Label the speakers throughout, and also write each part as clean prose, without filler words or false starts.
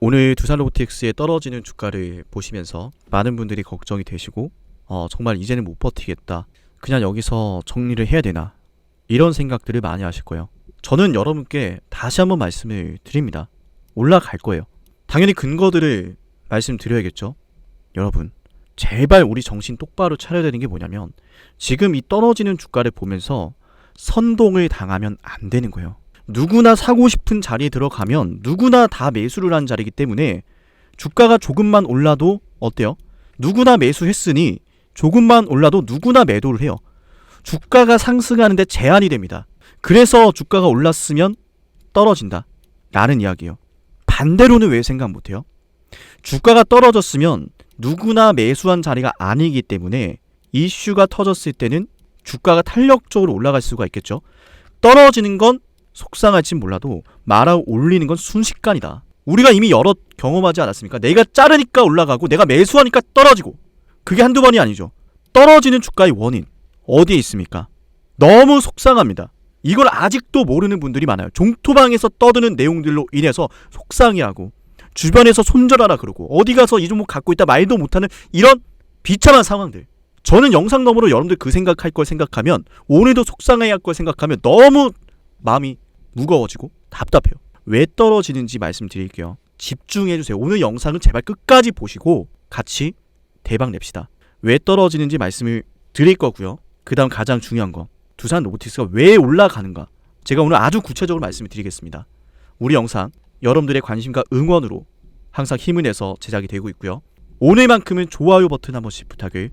Speaker 1: 오늘 두산로보틱스의 떨어지는 주가를 보시면서 많은 분들이 걱정이 되시고 정말 이제는 못 버티겠다, 그냥 여기서 정리를 해야 되나, 이런 생각들을 많이 하실 거예요. 저는 여러분께 다시 한번 말씀을 드립니다. 올라갈 거예요. 당연히 근거들을 말씀드려야겠죠. 여러분, 제발 우리 정신 똑바로 차려야 되는 게 뭐냐면, 지금 이 떨어지는 주가를 보면서 선동을 당하면 안 되는 거예요. 누구나 사고 싶은 자리에 들어가면 누구나 다 매수를 한 자리이기 때문에 주가가 조금만 올라도 어때요? 누구나 매수했으니 조금만 올라도 누구나 매도를 해요. 주가가 상승하는데 제한이 됩니다. 그래서 주가가 올랐으면 떨어진다 라는 이야기예요. 반대로는 왜 생각 못해요? 주가가 떨어졌으면 누구나 매수한 자리가 아니기 때문에 이슈가 터졌을 때는 주가가 탄력적으로 올라갈 수가 있겠죠. 떨어지는 건 속상할진 몰라도 말아 올리는 건 순식간이다. 우리가 이미 여러 경험하지 않았습니까? 내가 자르니까 올라가고 내가 매수하니까 떨어지고, 그게 한두 번이 아니죠. 떨어지는 주가의 원인 어디에 있습니까? 너무 속상합니다. 이걸 아직도 모르는 분들이 많아요. 종토방에서 떠드는 내용들로 인해서 속상해하고 주변에서 손절하라 그러고 어디 가서 이 종목 갖고 있다 말도 못하는 이런 비참한 상황들. 저는 영상 너머로 여러분들 그 생각할 걸 생각하면, 오늘도 속상해야 할 걸 생각하면 너무 마음이 무거워지고 답답해요. 왜 떨어지는지 말씀드릴게요. 집중해주세요. 오늘 영상을 제발 끝까지 보시고 같이 대박 냅시다. 왜 떨어지는지 말씀을 드릴 거고요. 그 다음 가장 중요한 거, 두산로보틱스가 왜 올라가는가, 제가 오늘 아주 구체적으로 말씀을 드리겠습니다. 우리 영상 여러분들의 관심과 응원으로 항상 힘을 내서 제작이 되고 있고요. 오늘만큼은 좋아요 버튼 한 번씩 부탁을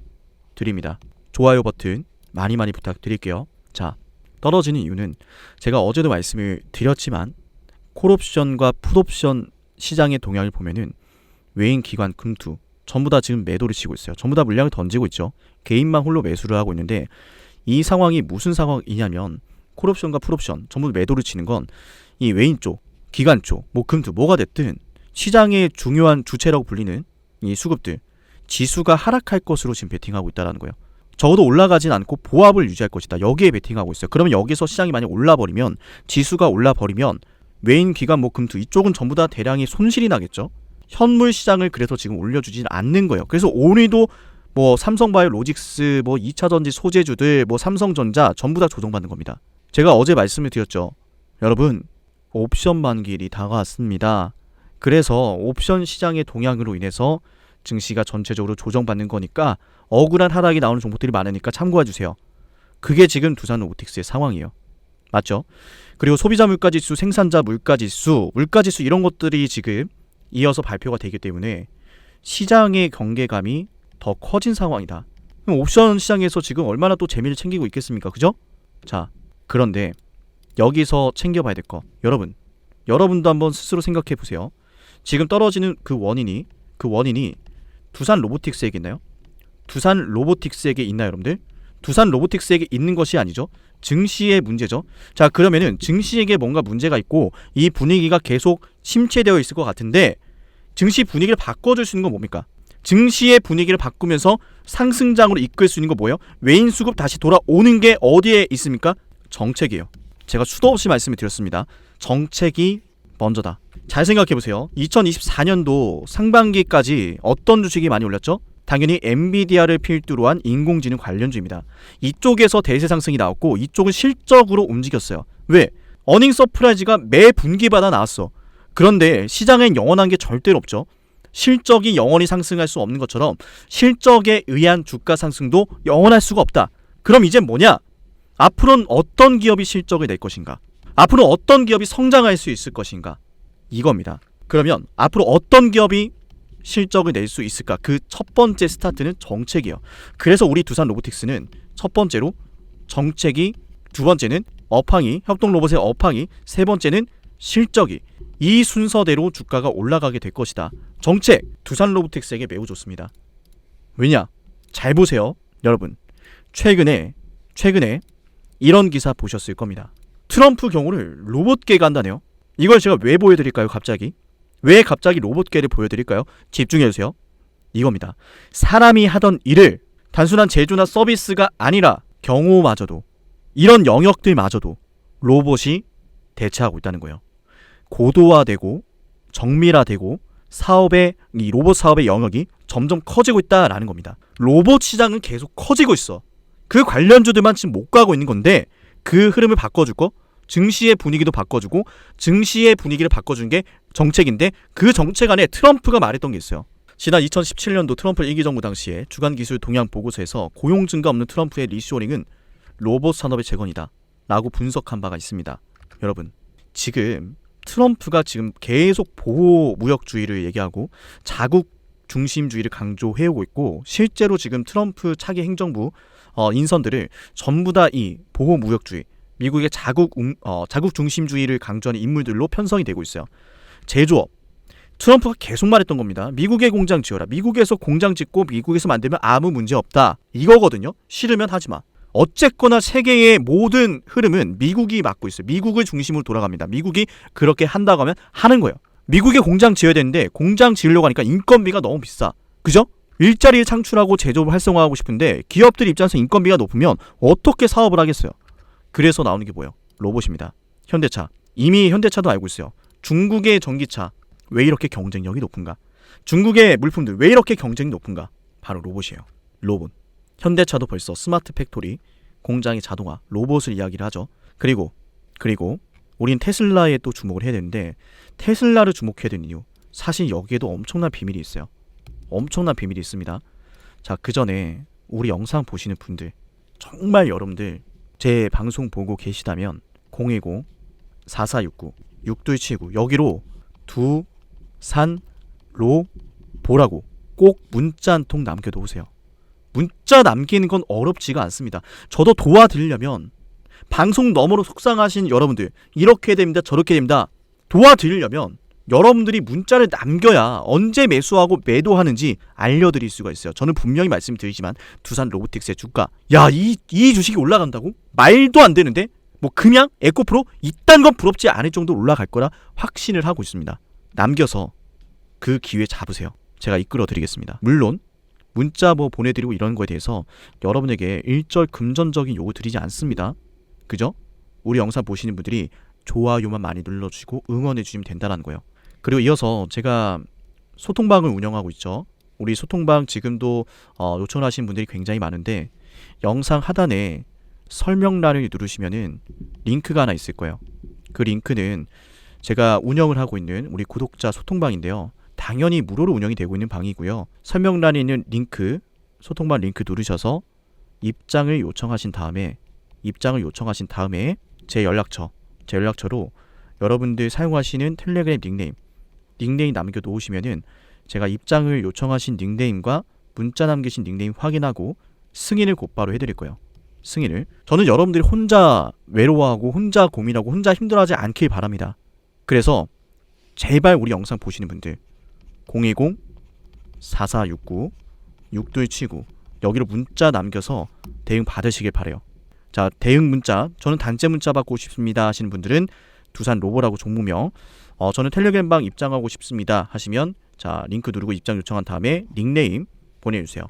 Speaker 1: 드립니다. 좋아요 버튼 많이 부탁드릴게요. 자, 떨어지는 이유는 제가 어제도 말씀을 드렸지만 콜옵션과 풋옵션 시장의 동향을 보면은 외인 기관 금투 전부 다 지금 매도를 치고 있어요. 전부 다 물량을 던지고 있죠. 개인만 홀로 매수를 하고 있는데, 이 상황이 무슨 상황이냐면 콜옵션과 풋옵션 전부 매도를 치는 건 이 외인 쪽, 기관 쪽, 금투 뭐가 됐든 시장의 중요한 주체라고 불리는 이 수급들, 지수가 하락할 것으로 지금 베팅하고 있다는 거예요. 적어도 올라가진 않고 보합을 유지할 것이다, 여기에 베팅하고 있어요. 그러면 여기서 시장이 만약 올라버리면, 지수가 올라버리면 외인 기관 금투 이쪽은 전부 다 대량의 손실이 나겠죠. 현물 시장을 그래서 지금 올려주진 않는 거예요. 그래서 오늘도 삼성바이오로직스, 2차전지 소재주들, 삼성전자 전부 다 조정받는 겁니다. 제가 어제 말씀을 드렸죠. 여러분, 옵션 만기일이 다가왔습니다. 그래서 옵션 시장의 동향으로 인해서 증시가 전체적으로 조정받는 거니까 억울한 하락이 나오는 종목들이 많으니까 참고해주세요. 그게 지금 두산로보틱스의 상황이에요. 맞죠? 그리고 소비자 물가지수, 생산자 물가지수 이런 것들이 지금 이어서 발표가 되기 때문에 시장의 경계감이 더 커진 상황이다. 그럼 옵션 시장에서 지금 얼마나 또 재미를 챙기고 있겠습니까? 그죠? 자, 그런데 여기서 챙겨봐야 될 거, 여러분도 한번 스스로 생각해 보세요. 지금 떨어지는 그 원인이 두산로보틱스에게 있나요? 두산로보틱스에게 있나요, 여러분들? 두산로보틱스에게 있는 것이 아니죠. 증시의 문제죠. 자, 그러면은 증시에게 뭔가 문제가 있고 이 분위기가 계속 침체되어 있을 것 같은데, 증시 분위기를 바꿔줄 수 있는 건 뭡니까? 증시의 분위기를 바꾸면서 상승장으로 이끌 수 있는 건 뭐예요? 외인 수급 다시 돌아오는 게 어디에 있습니까? 정책이에요. 제가 수도 없이 말씀을 드렸습니다. 정책이 먼저다. 잘 생각해보세요. 2024년도 상반기까지 어떤 주식이 많이 올랐죠? 당연히 엔비디아를 필두로 한 인공지능 관련주입니다. 이쪽에서 대세 상승이 나왔고 이쪽은 실적으로 움직였어요. 왜? 어닝 서프라이즈가 매 분기마다 나왔어. 그런데 시장엔 영원한 게 절대로 없죠. 실적이 영원히 상승할 수 없는 것처럼 실적에 의한 주가 상승도 영원할 수가 없다. 그럼 이제 뭐냐? 앞으로는 어떤 기업이 실적을 낼 것인가? 앞으로 어떤 기업이 성장할 수 있을 것인가? 이겁니다. 그러면 앞으로 어떤 기업이 실적을 낼 수 있을까? 그 첫 번째 스타트는 정책이에요. 그래서 우리 두산로보틱스는 첫 번째로 정책이, 두 번째는 업황이, 협동로봇의 업황이, 세 번째는 실적이, 이 순서대로 주가가 올라가게 될 것이다. 정책, 두산로보틱스에게 매우 좋습니다. 왜냐? 잘 보세요, 여러분. 최근에 이런 기사 보셨을 겁니다. 트럼프 경우를 로봇계가 한다네요. 이걸 제가 왜 보여드릴까요? 왜 갑자기 로봇계를 보여드릴까요? 집중해주세요. 이겁니다. 사람이 하던 일을 단순한 제조나 서비스가 아니라 경호마저도, 이런 영역들마저도 로봇이 대체하고 있다는 거예요. 고도화되고 정밀화되고 이 로봇 사업의 영역이 점점 커지고 있다라는 겁니다. 로봇 시장은 계속 커지고 있어. 그 관련주들만 지금 못 가고 있는 건데 그 흐름을 바꿔주고 증시의 분위기도 바꿔주고 증시의 분위기를 바꿔준 게 정책인데 그 정책 안에 트럼프가 말했던 게 있어요. 지난 2017년도 트럼프 1기 정부 당시에 주간기술 동향 보고서에서 고용 증가 없는 트럼프의 리쇼링은 로봇 산업의 재건이다 라고 분석한 바가 있습니다. 여러분, 지금 트럼프가 지금 계속 보호무역주의를 얘기하고 자국 중심주의를 강조해오고 있고 실제로 지금 트럼프 차기 행정부 인선들을 전부 다 이 보호무역주의, 미국의 자국 중심주의를 강조하는 인물들로 편성이 되고 있어요. 제조업, 트럼프가 계속 말했던 겁니다. 미국의 공장 지어라. 미국에서 공장 짓고 미국에서 만들면 아무 문제 없다. 이거거든요. 싫으면 하지 마. 어쨌거나 세계의 모든 흐름은 미국이 맡고 있어요. 미국을 중심으로 돌아갑니다. 미국이 그렇게 한다고 하면 하는 거예요. 미국에 공장 지어야 되는데 공장 지으려고 하니까 인건비가 너무 비싸. 그죠? 일자리를 창출하고 제조업을 활성화하고 싶은데 기업들 입장에서 인건비가 높으면 어떻게 사업을 하겠어요? 그래서 나오는 게 뭐예요? 로봇입니다. 현대차. 이미 현대차도 알고 있어요. 중국의 전기차 왜 이렇게 경쟁력이 높은가? 중국의 물품들 왜 이렇게 경쟁이 높은가? 바로 로봇이에요. 로봇. 현대차도 벌써 스마트 팩토리, 공장의 자동화, 로봇을 이야기를 하죠. 그리고 우린 테슬라에 또 주목을 해야 되는데 테슬라를 주목해야 되는 이유, 사실 여기에도 엄청난 비밀이 있어요. 엄청난 비밀이 있습니다. 자, 그 전에 우리 영상 보시는 분들, 정말 여러분들 제 방송 보고 계시다면 010-4469-6279 여기로 두산로 보라고 꼭 문자 한 통 남겨놓으세요. 문자 남기는 건 어렵지가 않습니다. 저도 도와드리려면 방송 너머로 속상하신 여러분들 이렇게 됩니다 저렇게 됩니다 도와드리려면 여러분들이 문자를 남겨야 언제 매수하고 매도하는지 알려드릴 수가 있어요. 저는 분명히 말씀드리지만 두산 로보틱스의 주가 이 주식이 올라간다고? 말도 안 되는데 뭐 그냥 에코프로 이딴 건 부럽지 않을 정도로 올라갈 거라 확신을 하고 있습니다. 남겨서 그 기회 잡으세요. 제가 이끌어 드리겠습니다. 물론 문자 보내드리고 이런 거에 대해서 여러분에게 일절 금전적인 요구 드리지 않습니다. 그죠? 우리 영상 보시는 분들이 좋아요만 많이 눌러주시고 응원해주시면 된다는 거예요. 그리고 이어서 제가 소통방을 운영하고 있죠. 우리 소통방 지금도 요청하시는 분들이 굉장히 많은데 영상 하단에 설명란을 누르시면은 링크가 하나 있을 거예요. 그 링크는 제가 운영을 하고 있는 우리 구독자 소통방인데요. 당연히 무료로 운영이 되고 있는 방이고요. 설명란에 있는 링크, 소통방 링크 누르셔서 입장을 요청하신 다음에 제 연락처로 여러분들 사용하시는 텔레그램 닉네임 남겨놓으시면은 제가 입장을 요청하신 닉네임과 문자 남기신 닉네임 확인하고 승인을 곧바로 해드릴 거예요. 승인을. 저는 여러분들이 혼자 외로워하고 혼자 고민하고 혼자 힘들어하지 않길 바랍니다. 그래서 제발 우리 영상 보시는 분들 010-4469-6279 여기로 문자 남겨서 대응 받으시길 바래요. 자, 대응 문자, 저는 단체 문자 받고 싶습니다 하시는 분들은 두산 로보라고 종무명, 저는 텔레그램방 입장하고 싶습니다 하시면 자, 링크 누르고 입장 요청한 다음에 닉네임 보내주세요.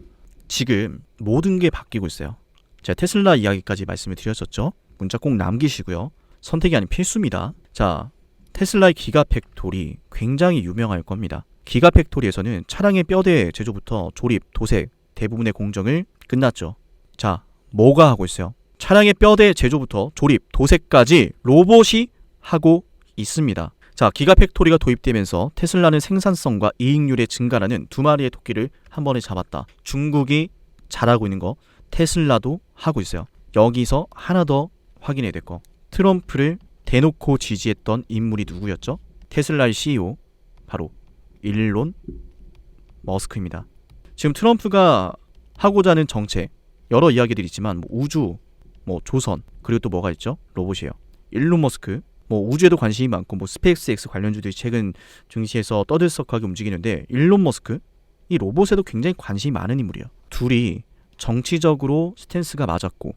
Speaker 1: 지금 모든 게 바뀌고 있어요. 제가 테슬라 이야기까지 말씀을 드렸었죠. 문자 꼭 남기시고요. 선택이 아닌 필수입니다. 자, 테슬라의 기가팩토리 굉장히 유명할 겁니다. 기가팩토리에서는 차량의 뼈대 제조부터 조립, 도색 대부분의 공정을 끝났죠. 자, 뭐가 하고 있어요? 차량의 뼈대 제조부터 조립, 도색까지 로봇이 하고 있습니다. 자, 기가팩토리가 도입되면서 테슬라는 생산성과 이익률의 증가라는 두 마리의 토끼를 한 번에 잡았다. 중국이 잘하고 있는 거 테슬라도 하고 있어요. 여기서 하나 더 확인해야 될 거. 트럼프를 대놓고 지지했던 인물이 누구였죠? 테슬라의 CEO 바로 일론 머스크입니다. 지금 트럼프가 하고자 하는 정책 여러 이야기들이 있지만 우주, 조선, 그리고 또 뭐가 있죠? 로봇이에요. 일론 머스크, 우주에도 관심이 많고 스페이스X 관련주들이 최근 증시에서 떠들썩하게 움직이는데 일론 머스크, 이 로봇에도 굉장히 관심이 많은 인물이에요. 둘이 정치적으로 스탠스가 맞았고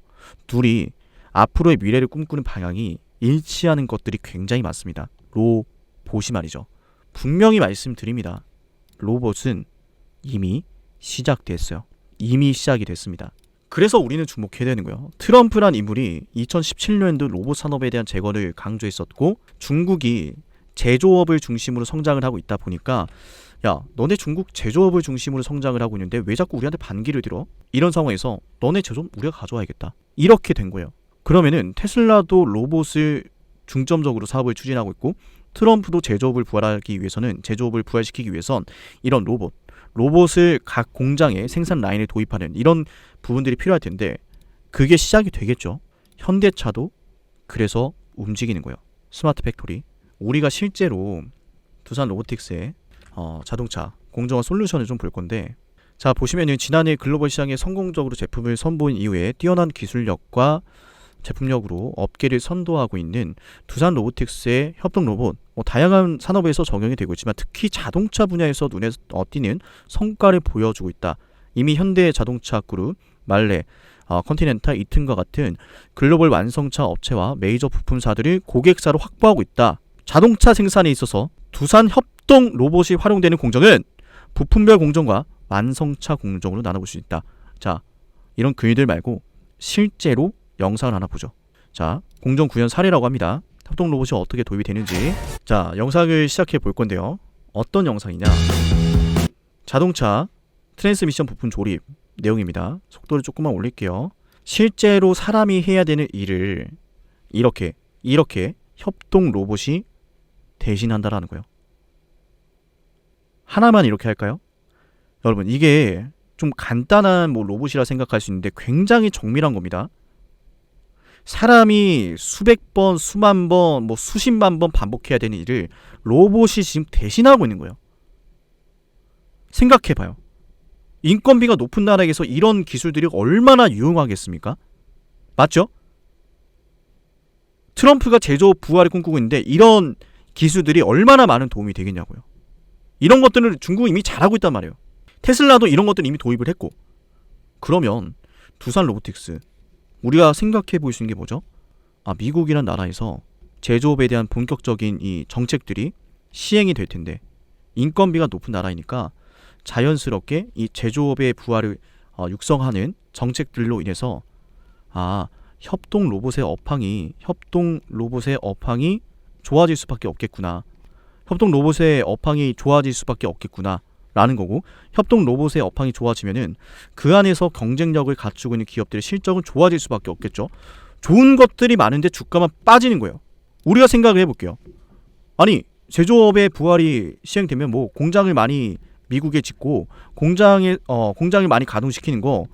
Speaker 1: 둘이 앞으로의 미래를 꿈꾸는 방향이 일치하는 것들이 굉장히 많습니다. 로봇이 말이죠. 분명히 말씀드립니다. 로봇은 이미 시작됐어요. 이미 시작이 됐습니다. 그래서 우리는 주목해야 되는 거예요. 트럼프란 인물이 2017년도 로봇 산업에 대한 제거를 강조했었고 중국이 제조업을 중심으로 성장을 하고 있다 보니까 야, 너네 중국 제조업을 중심으로 성장을 하고 있는데 왜 자꾸 우리한테 반기를 들어? 이런 상황에서 너네 제조업 우리가 가져와야겠다. 이렇게 된 거예요. 그러면은 테슬라도 로봇을 중점적으로 사업을 추진하고 있고 트럼프도 제조업을 부활시키기 위해선 이런 로봇을 각 공장에 생산 라인에 도입하는 이런 부분들이 필요할 텐데 그게 시작이 되겠죠. 현대차도 그래서 움직이는 거예요. 스마트 팩토리. 우리가 실제로 두산 로보틱스의 자동차 공정화 솔루션을 좀 볼 건데, 자 보시면은 지난해 글로벌 시장에 성공적으로 제품을 선보인 이후에 뛰어난 기술력과 제품력으로 업계를 선도하고 있는 두산 로보틱스의 협동 로봇, 다양한 산업에서 적용이 되고 있지만 특히 자동차 분야에서 눈에 띄는 성과를 보여주고 있다. 이미 현대 자동차 그룹, 말레, 컨티넨탈, 이튼과 같은 글로벌 완성차 업체와 메이저 부품사들을 고객사로 확보하고 있다. 자동차 생산에 있어서 두산 협동 로봇이 활용되는 공정은 부품별 공정과 완성차 공정으로 나눠볼 수 있다. 자, 이런 근위들 말고 실제로 영상을 하나 보죠. 자, 공정 구현 사례라고 합니다. 협동 로봇이 어떻게 도입이 되는지. 자, 영상을 시작해 볼 건데요. 어떤 영상이냐? 자동차 트랜스미션 부품 조립 내용입니다. 속도를 조금만 올릴게요. 실제로 사람이 해야 되는 일을 이렇게 협동 로봇이 대신한다라는 거예요. 하나만 이렇게 할까요? 여러분, 이게 좀 간단한 로봇이라 생각할 수 있는데 굉장히 정밀한 겁니다. 사람이 수백 번, 수만 번, 수십만 번 반복해야 되는 일을 로봇이 지금 대신하고 있는 거예요. 생각해봐요. 인건비가 높은 나라에서 이런 기술들이 얼마나 유용하겠습니까? 맞죠? 트럼프가 제조업 부활을 꿈꾸고 있는데 이런 기술들이 얼마나 많은 도움이 되겠냐고요. 이런 것들을 중국은 이미 잘하고 있단 말이에요. 테슬라도 이런 것들 이미 도입을 했고. 그러면 두산 로보틱스, 우리가 생각해 볼 수 있는 게 뭐죠? 미국이란 나라에서 제조업에 대한 본격적인 이 정책들이 시행이 될 텐데 인건비가 높은 나라이니까 자연스럽게 이 제조업의 부활을 육성하는 정책들로 인해서 협동 로봇의 업황이 좋아질 수밖에 없겠구나. 협동 로봇의 업황이 좋아질 수밖에 없겠구나 라는 거고, 협동 로봇의 업황이 좋아지면은 그 안에서 경쟁력을 갖추고 있는 기업들의 실적은 좋아질 수밖에 없겠죠. 좋은 것들이 많은데 주가만 빠지는 거예요. 우리가 생각을 해볼게요. 아니, 제조업의 부활이 시행되면 공장을 많이 미국에 짓고 공장을 많이 가동시키는 거,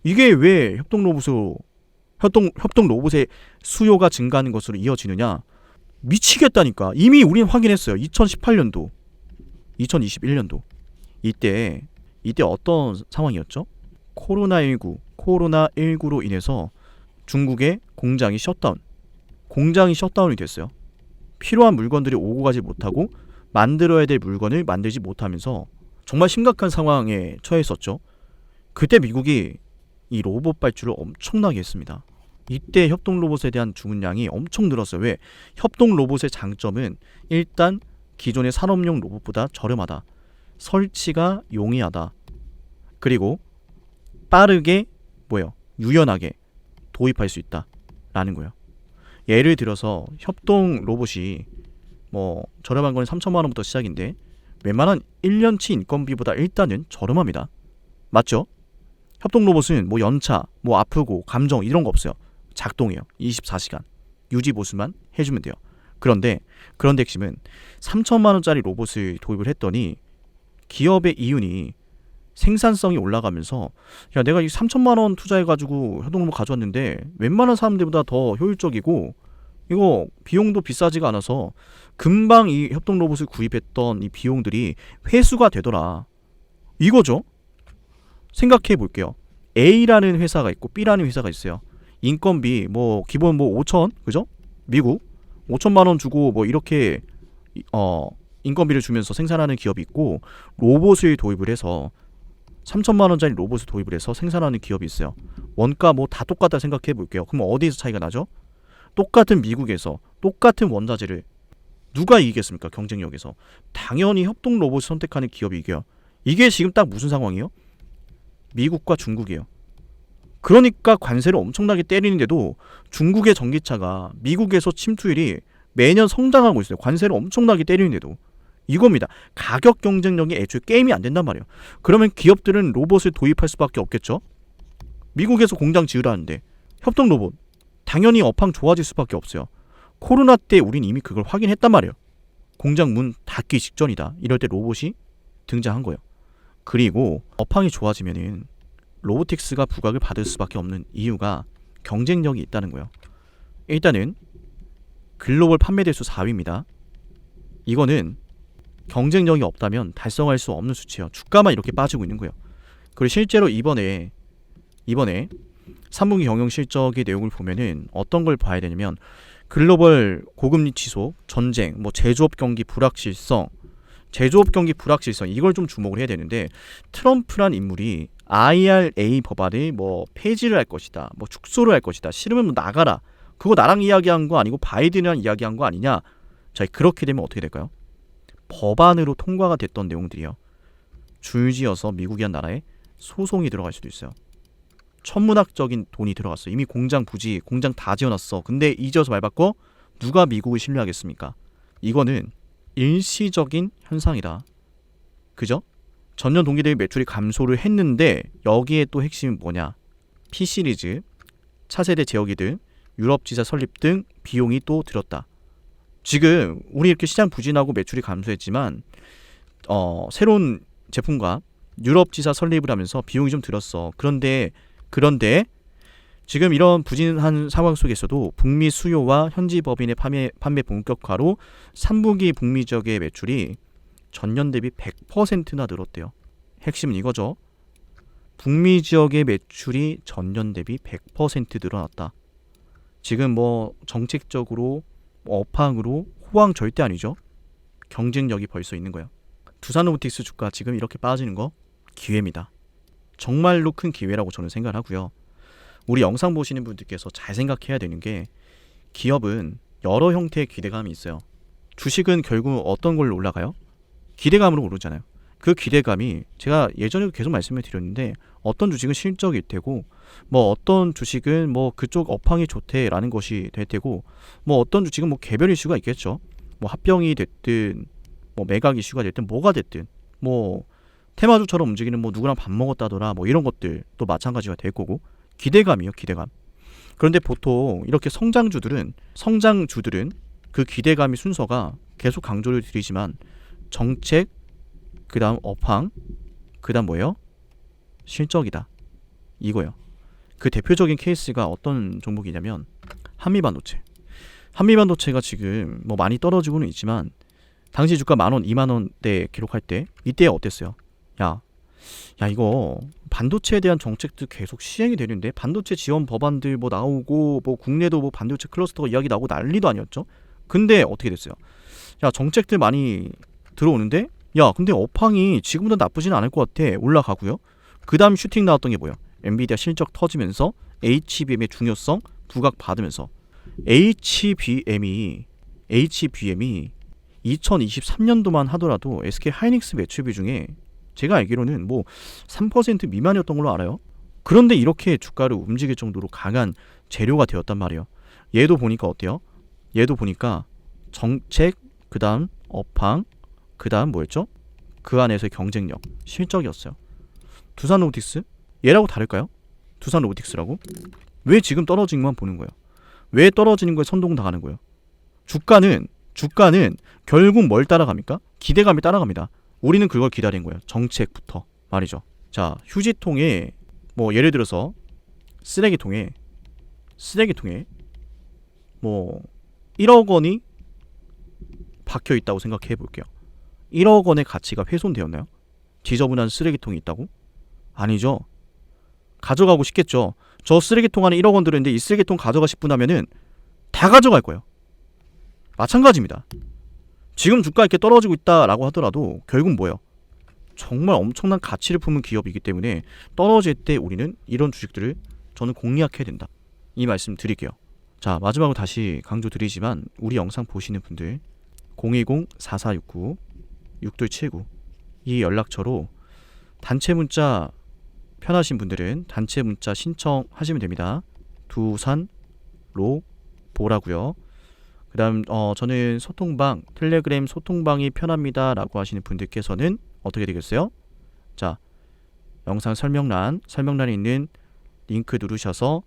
Speaker 1: 이게 왜 협동 로봇의 수요가 증가하는 것으로 이어지느냐? 미치겠다니까. 이미 우리는 확인했어요. 2018년도, 2021년도 이때 어떤 상황이었죠? 코로나19로 인해서 중국의 공장이 셧다운이 됐어요. 필요한 물건들이 오고 가지 못하고 만들어야 될 물건을 만들지 못하면서 정말 심각한 상황에 처했었죠. 그때 미국이 이 로봇 발주를 엄청나게 했습니다. 이때 협동 로봇에 대한 주문량이 엄청 늘었어요. 왜? 협동 로봇의 장점은 일단 기존의 산업용 로봇보다 저렴하다. 설치가 용이하다. 그리고 빠르게 유연하게 도입할 수 있다 라는 거예요. 예를 들어서 협동 로봇이 저렴한 건 3천만 원부터 시작인데 웬만한 1년치 인건비보다 일단은 저렴합니다. 맞죠? 협동 로봇은 연차, 아프고 감정 이런 거 없어요. 작동해요. 24시간. 유지 보수만 해주면 돼요. 그런데 핵심은 3천만 원짜리 로봇을 도입을 했더니 기업의 이윤이 생산성이 올라가면서, 야, 내가 이 3천만 원 투자해가지고 협동 로봇 가져왔는데 웬만한 사람들보다 더 효율적이고 이거 비용도 비싸지가 않아서 금방 이 협동 로봇을 구입했던 이 비용들이 회수가 되더라. 이거죠. 생각해 볼게요. A라는 회사가 있고 B라는 회사가 있어요. 인건비 기본 5천, 그죠? 미국 5천만 원 주고 이렇게 인건비를 주면서 생산하는 기업이 있고, 로봇을 도입을 해서 3천만 원짜리 로봇을 도입을 해서 생산하는 기업이 있어요. 원가 다 똑같다 생각해 볼게요. 그럼 어디에서 차이가 나죠? 똑같은 미국에서 똑같은 원자재를 누가 이기겠습니까? 경쟁력에서. 당연히 협동 로봇을 선택하는 기업이 이겨요. 이게 지금 딱 무슨 상황이에요? 미국과 중국이에요. 그러니까 관세를 엄청나게 때리는데도 중국의 전기차가 미국에서 침투율이 매년 성장하고 있어요. 관세를 엄청나게 때리는데도. 이겁니다. 가격 경쟁력이 애초에 게임이 안 된단 말이에요. 그러면 기업들은 로봇을 도입할 수밖에 없겠죠. 미국에서 공장 지으라는데 협동 로봇 당연히 업황 좋아질 수밖에 없어요. 코로나 때 우린 이미 그걸 확인했단 말이에요. 공장 문 닫기 직전이다. 이럴 때 로봇이 등장한 거예요. 그리고 업황이 좋아지면은 로보틱스가 부각을 받을 수밖에 없는 이유가 경쟁력이 있다는 거예요. 일단은 글로벌 판매 대수 4위입니다. 이거는 경쟁력이 없다면 달성할 수 없는 수치예요. 주가만 이렇게 빠지고 있는 거예요. 그리고 실제로 이번에 3분기 경영 실적의 내용을 보면은 어떤 걸 봐야 되냐면 글로벌 고금리 지속, 전쟁, 뭐 제조업 경기 불확실성 이걸 좀 주목을 해야 되는데 트럼프란 인물이 IRA 법안을 뭐 폐지를 할 것이다, 뭐 축소를 할 것이다, 싫으면 뭐 나가라. 그거 나랑 이야기한 거 아니고 바이든이랑 이야기한 거 아니냐? 자, 그렇게 되면 어떻게 될까요? 법안으로 통과가 됐던 내용들이요. 줄지어서 미국이란 나라에 소송이 들어갈 수도 있어요. 천문학적인 돈이 들어갔어. 이미 공장 부지, 공장 다 지어놨어. 근데 이제서 말 바꿔? 누가 미국을 신뢰하겠습니까? 이거는 일시적인 현상이다. 그죠? 전년 동기 대비 매출이 감소를 했는데 여기에 또 핵심은 뭐냐? P시리즈, 차세대 제어기등, 유럽지사 설립 등 비용이 또 들었다. 지금 우리 이렇게 시장 부진하고 매출이 감소했지만 새로운 제품과 유럽지사 설립을 하면서 비용이 좀 들었어. 그런데 지금 이런 부진한 상황 속에서도 북미 수요와 현지 법인의 판매 본격화로 3분기 북미 지역의 매출이 전년 대비 100%나 늘었대요. 핵심은 이거죠. 북미 지역의 매출이 전년 대비 100% 늘어났다. 지금 뭐 정책적으로 업황으로 호황 절대 아니죠. 경쟁력이 벌써 있는 거예요. 두산로보틱스 주가 지금 이렇게 빠지는 거 기회입니다. 정말로 큰 기회라고 저는 생각을 하고요. 우리 영상 보시는 분들께서 잘 생각해야 되는 게 기업은 여러 형태의 기대감이 있어요. 주식은 결국 어떤 걸로 올라가요? 기대감으로 오르잖아요. 그 기대감이 제가 예전에도 계속 말씀을 드렸는데 어떤 주식은 실적이 되고 뭐 어떤 주식은 뭐 그쪽 업황이 좋대라는 것이 될 테고 뭐 어떤 주식은 뭐 개별 이슈가 있겠죠. 뭐 합병이 됐든 뭐 매각 이슈가 됐든 뭐가 됐든 뭐 테마주처럼 움직이는 뭐 누구랑 밥 먹었다더라 뭐 이런 것들도 마찬가지가 될 거고 기대감이요, 기대감. 그런데 보통 이렇게 성장주들은 그 기대감이 순서가 계속 강조를 드리지만 정책, 그 다음 업황, 그 다음 뭐예요? 실적이다. 이거요. 그 대표적인 케이스가 어떤 종목이냐면 한미반도체. 한미반도체가 지금 뭐 많이 떨어지고는 있지만 당시 주가 10,000원, 20,000원대 기록할 때 이때 어땠어요? 야 이거 반도체에 대한 정책도 계속 시행이 되는데 반도체 지원 법안들 뭐 나오고 뭐 국내도 뭐 반도체 클러스터가 이야기 나오고 난리도 아니었죠. 근데 어떻게 됐어요? 야 정책들 많이 들어오는데 야 근데 업황이 지금보다 나쁘진 않을 것 같아. 올라가고요. 그 다음 슈팅 나왔던 게 뭐야? 엔비디아 실적 터지면서 HBM의 중요성 부각 받으면서 HBM이 2023년도만 하더라도 SK 하이닉스 매출비 중에 제가 알기로는 뭐 3% 미만이었던 걸로 알아요. 그런데 이렇게 주가를 움직일 정도로 강한 재료가 되었단 말이에요. 얘도 보니까 어때요? 얘도 보니까 정책, 그 다음 업황, 그 다음 뭐였죠? 그 안에서의 경쟁력, 실적이었어요. 두산로보틱스? 얘라고 다를까요? 두산로보틱스라고? 왜 지금 떨어지는 것만 보는 거예요? 왜 떨어지는 거에 선동당하는 거예요? 주가는 결국 뭘 따라갑니까? 기대감이 따라갑니다. 우리는 그걸 기다린 거예요. 정책부터 말이죠. 자, 휴지통에 뭐 예를 들어서 쓰레기통에 뭐 1억 원이 박혀 있다고 생각해 볼게요. 1억 원의 가치가 훼손되었나요? 지저분한 쓰레기통이 있다고? 아니죠. 가져가고 싶겠죠. 저 쓰레기통 안에 1억 원 들었는데 이 쓰레기통 가져가 싶분 하면은 다 가져갈 거예요. 마찬가지입니다. 지금 주가 이렇게 떨어지고 있다라고 하더라도 결국 뭐예요? 정말 엄청난 가치를 품은 기업이기 때문에 떨어질 때 우리는 이런 주식들을 저는 공략해야 된다. 이 말씀 드릴게요. 자, 마지막으로 다시 강조드리지만 우리 영상 보시는 분들 010-4469-6279 이 연락처로 단체 문자 편하신 분들은 단체 문자 신청하시면 됩니다. 두산로보라고요. 그다음 저는 소통방, 텔레그램 소통방이 편합니다라고 하시는 분들께서는 어떻게 되겠어요? 자, 영상 설명란에 있는 링크 누르셔서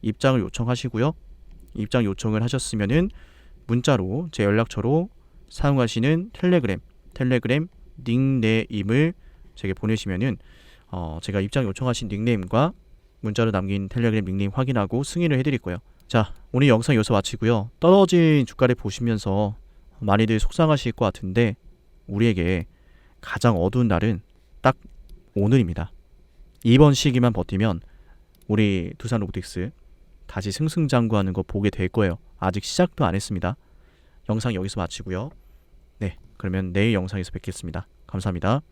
Speaker 1: 입장을 요청하시고요. 입장 요청을 하셨으면은 문자로 제 연락처로 사용하시는 텔레그램 닉네임을 제게 보내시면은 제가 입장 요청하신 닉네임과 문자로 남긴 텔레그램 닉네임 확인하고 승인을 해드릴 거예요. 자, 오늘 영상 여기서 마치고요. 떨어진 주가를 보시면서 많이들 속상하실 것 같은데 우리에게 가장 어두운 날은 딱 오늘입니다. 이번 시기만 버티면 우리 두산 로보틱스 다시 승승장구하는 거 보게 될 거예요. 아직 시작도 안 했습니다. 영상 여기서 마치고요. 네, 그러면 내일 영상에서 뵙겠습니다. 감사합니다.